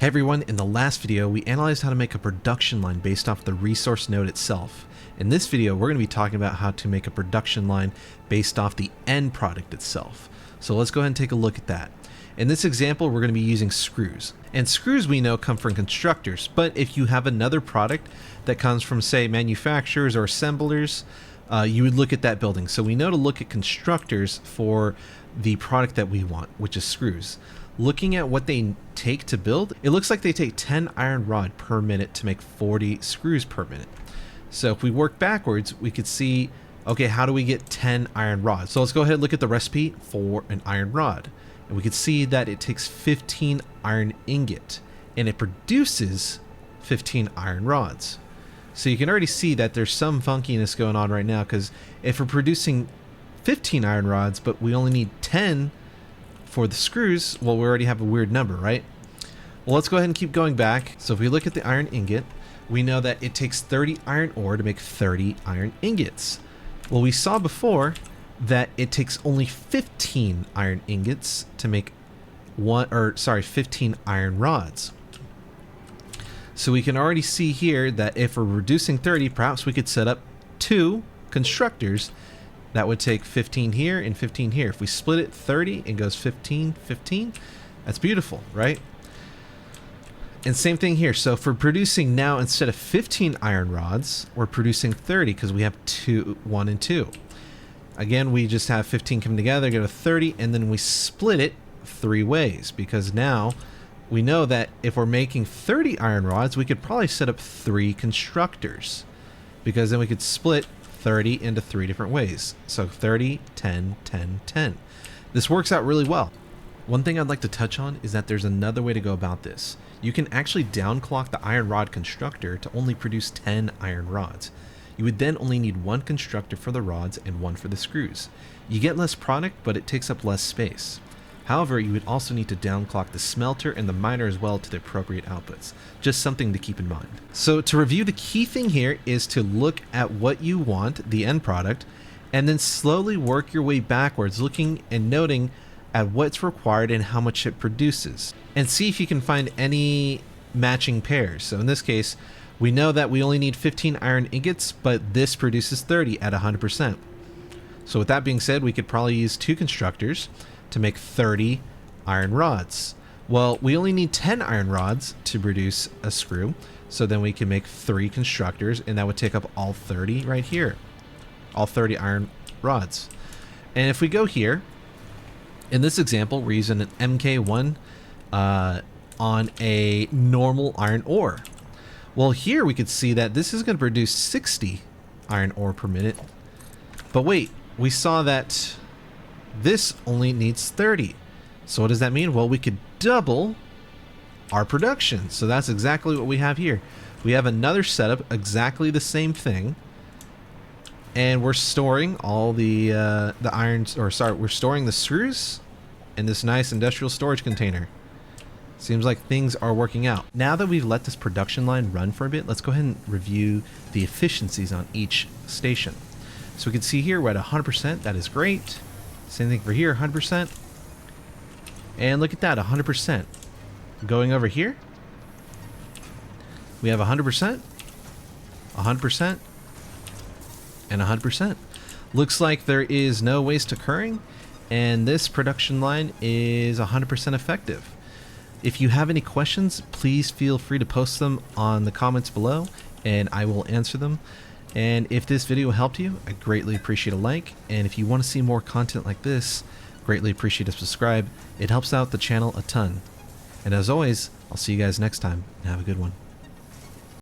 Hey everyone, in the last video we analyzed how to make a production line based off the resource node itself. In this video we're going to be talking about how to make a production line based off the end product itself. So let's go ahead and take a look at that. In this example we're going to be using screws. And screws we know come from constructors, but if you have another product that comes from say manufacturers or assemblers, you would look at that building. So we know to look at constructors for the product that we want, which is screws. Looking at what they take to build, it looks like they take 10 iron rod per minute to make 40 screws per minute. So if we work backwards, we could see, okay, how do we get 10 iron rods? So let's go ahead and look at the recipe for an iron rod. And we could see that it takes 15 iron ingot and it produces 15 iron rods. So you can already see that there's some funkiness going on right now, because if we're producing 15 iron rods, but we only need 10 for the screws, well, we already have a weird number, right? Well, let's go ahead and keep going back. So if we look at the iron ingot, we know that it takes 30 iron ore to make 30 iron ingots. Well, we saw before that it takes only 15 iron ingots to make 15 iron rods. So we can already see here that if we're reducing 30, perhaps we could set up 2 constructors. That would take 15 here and 15 here. If we split it 30, it goes 15, 15. That's beautiful, right? And same thing here. So if we're producing now, instead of 15 iron rods, we're producing 30 because we have 1 and 2. Again, we just have 15 come together, go to 30, and then we split it 3 ways, because now we know that if we're making 30 iron rods, we could probably set up 3 constructors, because then we could split 30 into 3 different ways. So 30, 10, 10, 10. This works out really well. One thing I'd like to touch on is that there's another way to go about this. You can actually downclock the iron rod constructor to only produce 10 iron rods. You would then only need 1 constructor for the rods and 1 for the screws. You get less product, but it takes up less space. However, you would also need to downclock the smelter and the miner as well to the appropriate outputs. Just something to keep in mind. So to review, the key thing here is to look at what you want, the end product, and then slowly work your way backwards, looking and noting at what's required and how much it produces. And see if you can find any matching pairs. So in this case, we know that we only need 15 iron ingots, but this produces 30 at 100%. So with that being said, we could probably use 2 constructors to make 30 iron rods. Well, we only need 10 iron rods to produce a screw, so then we can make 3 constructors, and that would take up all 30 right here, all 30 iron rods. And if we go here, in this example, we're using an MK1 on a normal iron ore. Well, here we could see that this is going to produce 60 iron ore per minute. But wait, we saw that this only needs 30. So what does that mean? Well, we could double our production. So that's exactly what we have here. We have another setup, exactly the same thing. And we're storing all the irons, or sorry, we're storing the screws in this nice industrial storage container. Seems like things are working out. Now that we've let this production line run for a bit, let's go ahead and review the efficiencies on each station. So we can see here we're at 100%. That is great. Same thing for here, 100%. And look at that, 100%. Going over here, we have 100%, 100%, and 100%. Looks like there is no waste occurring, and this production line is 100% effective. If you have any questions, please feel free to post them on the comments below, and I will answer them. And if this video helped you, I greatly appreciate a like. And if you want to see more content like this, greatly appreciate a subscribe. It helps out the channel a ton. And as always, I'll see you guys next time, and have a good one.